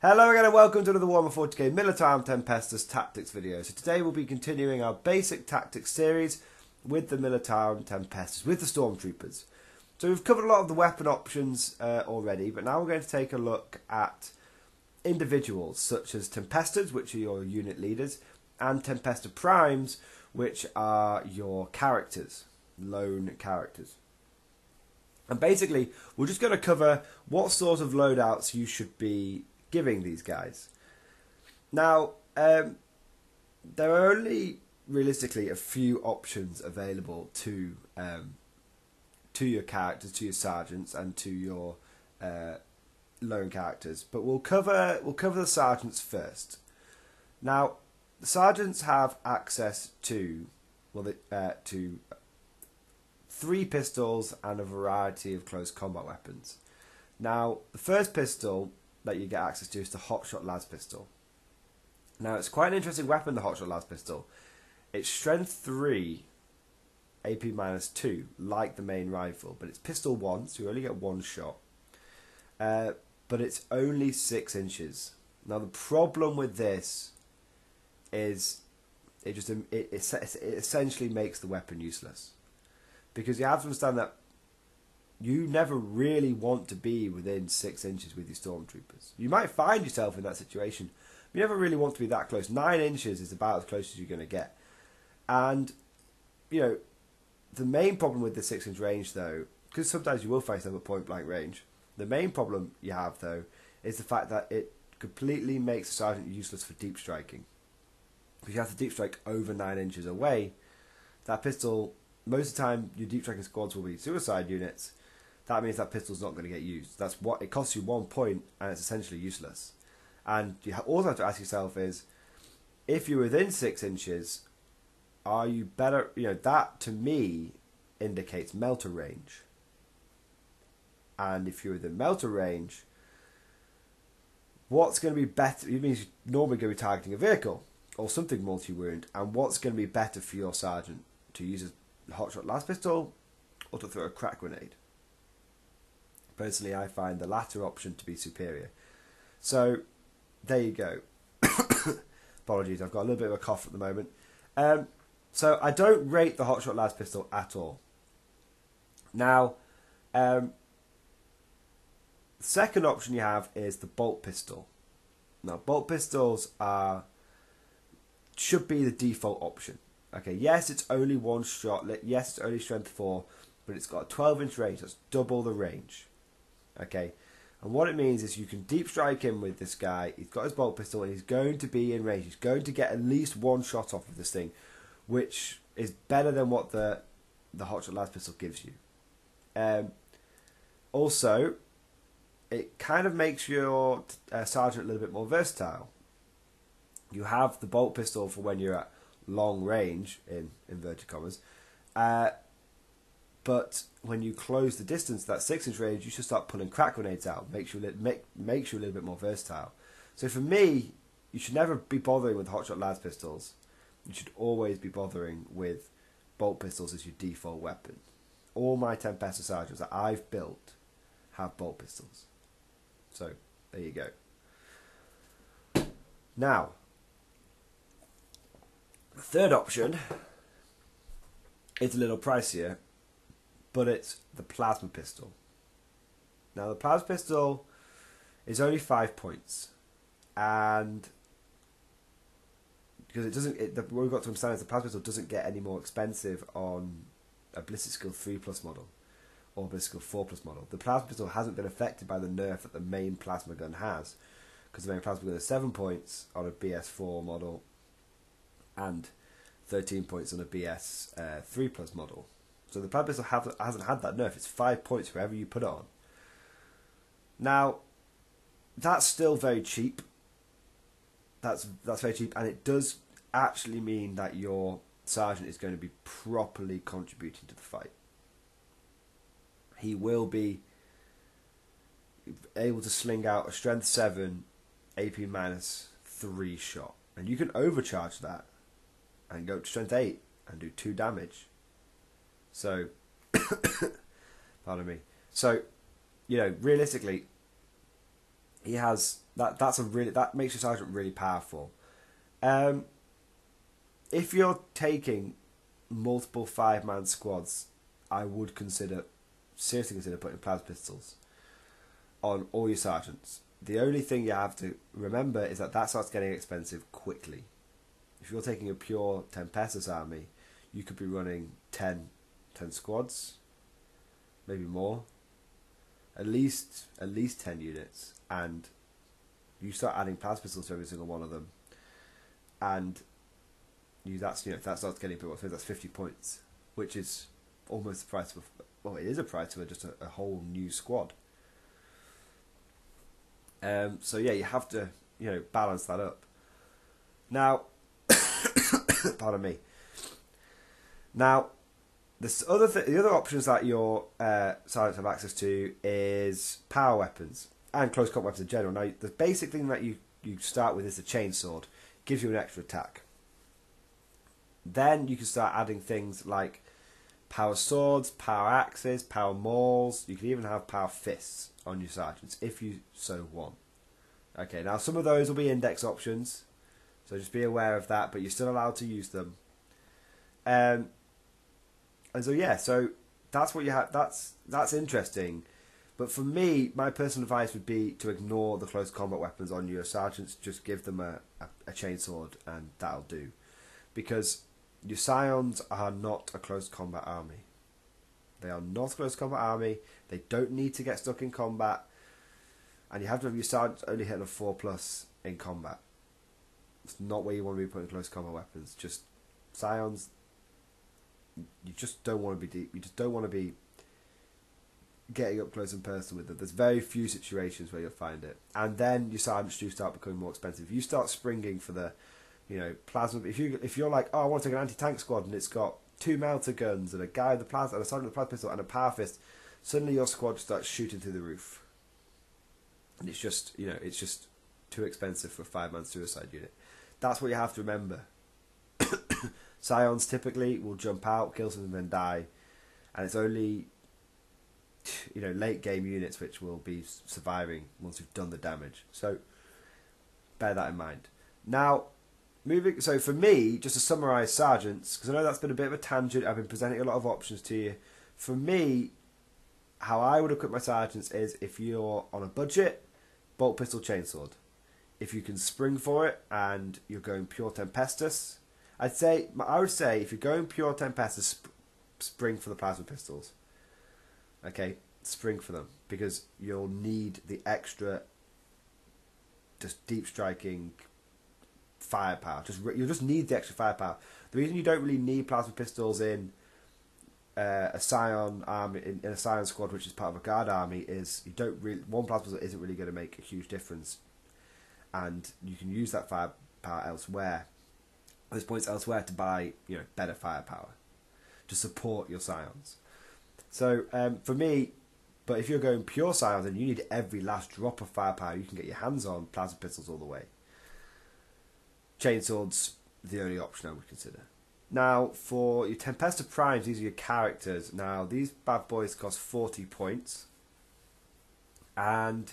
Hello again and welcome to another Warhammer 40k Militarum Tempestus tactics video. So today we'll be continuing our basic tactics series with the Militarum Tempestus, with the Stormtroopers. So we've covered a lot of the weapon options already, but now we're going to take a look at individuals such as Tempestors, which are your unit leaders, and Tempestor Primes, which are your characters, lone characters. And basically, we're just going to cover what sort of loadouts you should be giving these guys. Now, there are only realistically a few options available to your characters, to your sergeants, and to your lone characters. But we'll cover the sergeants first. Now, the sergeants have access to to 3 pistols and a variety of close combat weapons. Now, the first pistol that you get access to is the Hotshot Las pistol. Now, it's quite an interesting weapon, the Hotshot Las pistol. It's strength 3, AP -2, like the main rifle, but it's pistol 1, so you only get 1 shot. But it's only 6 inches. Now, the problem with this is it essentially makes the weapon useless, because you have to understand that you never really want to be within 6 inches with your Stormtroopers. You might find yourself in that situation, but you never really want to be that close. 9 inches is about as close as you're going to get. And, you know, the main problem with the 6-inch range, though, because sometimes you will face them at point-blank range, the main problem you have, though, is the fact that it completely makes a sergeant useless for deep striking. Because you have to deep strike over 9 inches away. That pistol, most of the time, your deep striking squads will be suicide units. That means that pistol's not going to get used. That's what it costs you 1 point, and it's essentially useless. And you also have to ask yourself is, if you're within 6 inches, are you better? You know, that to me indicates melter range. And if you're within melter range, what's going to be better? It means you're normally going to be targeting a vehicle or something multi-wound. And what's going to be better for your sergeant, to use a Hotshot Las pistol or to throw a crack grenade? Personally, I find the latter option to be superior. So, there you go. Apologies, I've got a little bit of a cough at the moment. So, I don't rate the Hotshot Las pistol at all. Now, the second option you have is the bolt pistol. Now, bolt pistols should be the default option. Okay, yes, it's only 1 shot. Yes, it's only strength 4, but it's got a 12-inch range. That's double the range. Okay, and what it means is you can deep strike him with this guy. He's got his bolt pistol and he's going to be in range. He's going to get at least 1 shot off of this thing, which is better than what the Hotshot Las pistol gives you. Also, it kind of makes your sergeant a little bit more versatile. You have the bolt pistol for when you're at long range, in inverted commas, but when you close the distance, that 6-inch range, you should start pulling crack grenades out. Makes you a little bit more versatile. So for me, you should never be bothering with Hotshot Las pistols. You should always be bothering with bolt pistols as your default weapon. All my Tempestor sergeants that I've built have bolt pistols. So there you go. Now, the third option is a little pricier, but it's the plasma pistol. Now, the plasma pistol is only 5 points, and because it doesn't, what we've got to understand is the plasma pistol doesn't get any more expensive on a ballistic skill 3+ model or ballistic skill 4+ model. The plasma pistol hasn't been affected by the nerf that the main plasma gun has, because the main plasma gun is 7 points on a BS4 model and 13 points on a BS 3+ model. So the plasma pistol hasn't had that nerf. It's 5 points wherever you put it on. Now, that's still very cheap. That's very cheap, and it does actually mean that your sergeant is going to be properly contributing to the fight. He will be able to sling out a strength 7, AP -3 shot, and you can overcharge that and go to strength 8 and do 2 damage. So, pardon me. So, you know, realistically, he has that makes your sergeant really powerful. If you're taking multiple 5-man squads, I would seriously consider putting plasma pistols on all your sergeants. The only thing you have to remember is that starts getting expensive quickly. If you're taking a pure Tempestus army, you could be running 10 squads, maybe more, at least 10 units, and you start adding plasma pistols to every single one of them, and that starts getting a bit more. So that's 50 points, which is almost the price of it is a price of just a whole new squad. So yeah, you have to balance that up. Now, pardon me. Now, the other options that your sergeants have access to is power weapons and close combat weapons in general. Now, the basic thing that you start with is the chainsword. Gives you an extra attack. Then you can start adding things like power swords, power axes, power mauls. You can even have power fists on your sergeants if you so want. Okay, now some of those will be index options, so just be aware of that, but you're still allowed to use them. And so yeah, so that's what you have. That's interesting. But for me, my personal advice would be to ignore the close combat weapons on your sergeants. Just give them a chainsword, and that'll do. Because your scions are not a close combat army. They are not a close combat army. They don't need to get stuck in combat. And you have to have your sergeants only hitting a 4+ in combat. It's not where you want to be putting close combat weapons. Just scions. You just don't want to be deep. You just don't want to be getting up close and personal with them. There's very few situations where you'll find it. And then your sergeants do start becoming more expensive. If you start springing for the, plasma. If you're like, oh, I want to take an anti-tank squad and it's got 2 melter guns and a guy with the plasma and a sergeant with a plasma pistol and a power fist, suddenly your squad starts shooting through the roof. And it's just too expensive for a 5-man suicide unit. That's what you have to remember. Scions typically will jump out, kill something, then die, and it's only late game units which will be surviving once you've done the damage. So bear that in mind. Now, so for me, just to summarise sergeants, because I know that's been a bit of a tangent. I've been presenting a lot of options to you. For me, how I would equip my sergeants is if you're on a budget, bolt pistol chainsword. If you can spring for it and you're going pure Tempestus, I would say if you're going pure Tempestus, spring for the plasma pistols. Okay, spring for them, because you'll need the extra, just deep striking firepower. You'll just need the extra firepower. The reason you don't really need plasma pistols in a scion army, in a scion squad, which is part of a guard army, is one plasma pistol isn't really going to make a huge difference, and you can use that firepower elsewhere. There's points elsewhere to buy better firepower to support your scions. So for me, but if you're going pure scions, then you need every last drop of firepower you can get your hands on. Plasma pistols all the way. Chainswords, the only option I would consider. Now, for your Tempestus Primes, these are your characters. Now, these bad boys cost 40 points. And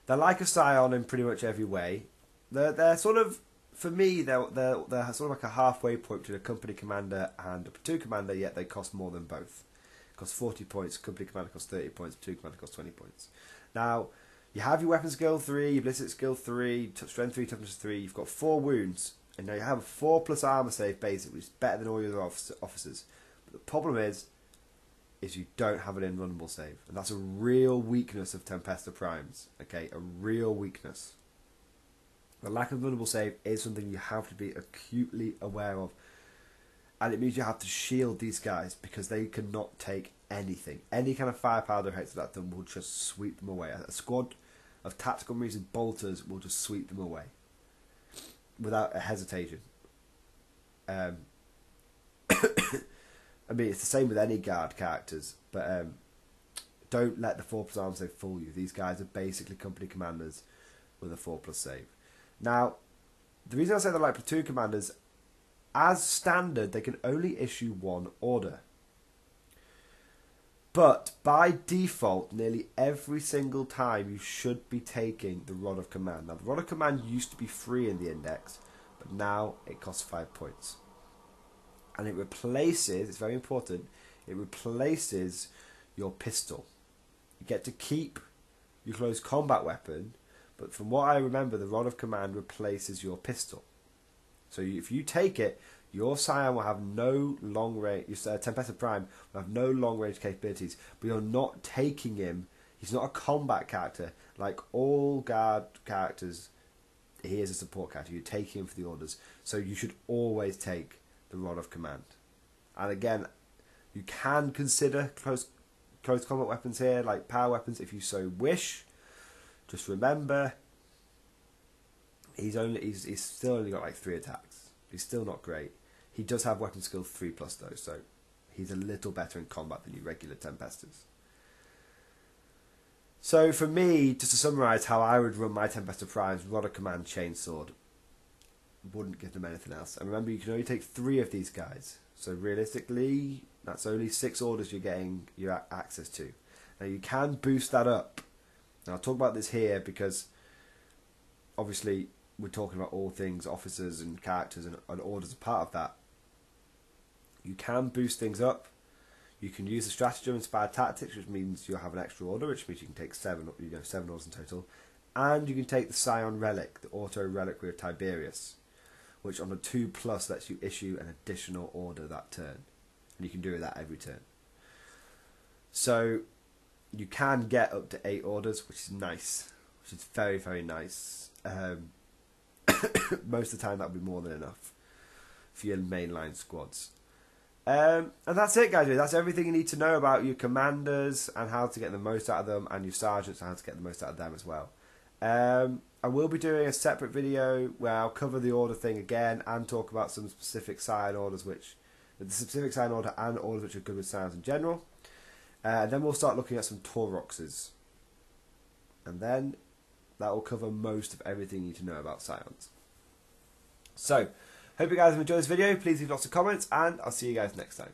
they're like a scion in pretty much every way. They're sort of, for me, they're sort of like a halfway point between a company commander and a platoon commander, yet they cost more than both. It costs 40 points, company commander costs 30 points, platoon commander costs 20 points. Now, you have your weapon skill 3, your ballistic skill 3, strength 3, toughness 3, you've got 4 wounds, and now you have a 4+ armour save basic, which is better than all your other officers. But the problem is you don't have an invulnerable save, and that's a real weakness of Tempestus Primes. Okay, a real weakness. The lack of vulnerable save is something you have to be acutely aware of. And it means you have to shield these guys because they cannot take anything. Any kind of firepower directed at them will just sweep them away. A squad of tactical marines and bolters will just sweep them away without a hesitation. I mean, it's the same with any guard characters, but don't let the 4+ arm save fool you. These guys are basically company commanders with a 4+ save. Now, the reason I say they're like platoon commanders, as standard, they can only issue 1 order. But by default, nearly every single time you should be taking the Rod of Command. Now, the Rod of Command used to be free in the index, but now it costs 5 points. And it replaces, it's very important, it replaces your pistol. You get to keep your close combat weapon, but from what I remember, the Rod of Command replaces your pistol. So if you take it, your Scion will have no long range, your Tempestus Prime will have no long range capabilities, but you're not taking him, he's not a combat character. Like all guard characters, he is a support character. You're taking him for the orders. So you should always take the Rod of Command. And again, you can consider close combat weapons here, like power weapons if you so wish. Just remember, he's still only got like 3 attacks. He's still not great. He does have weapon skill 3+ though, so he's a little better in combat than your regular Tempestus. So for me, just to summarise how I would run my Tempestus Primes, Rod of Command, Chainsword, wouldn't give them anything else. And remember, you can only take 3 of these guys. So realistically, that's only 6 orders you're getting your access to. Now you can boost that up. Now I'll talk about this here because obviously we're talking about all things officers and characters, and orders are part of that. You can boost things up. You can use the stratagem inspired tactics, which means you'll have an extra order, which means you can take 7 orders in total. And you can take the Scion Relic, the Auto Reliquary of Tiberius, which on a 2+ lets you issue an additional order that turn. And you can do that every turn. So you can get up to 8 orders, which is nice. Which is very, very nice. Most of the time that would be more than enough for your mainline squads. And that's it, guys. That's everything you need to know about your commanders and how to get the most out of them, and your sergeants and how to get the most out of them as well. I will be doing a separate video where I'll cover the order thing again and talk about some specific Scion orders, the specific Scion order and orders which are good with Scions in general. And then we'll start looking at some Tauroxes. And then that will cover most of everything you need to know about Scions. So, hope you guys have enjoyed this video. Please leave lots of comments, and I'll see you guys next time.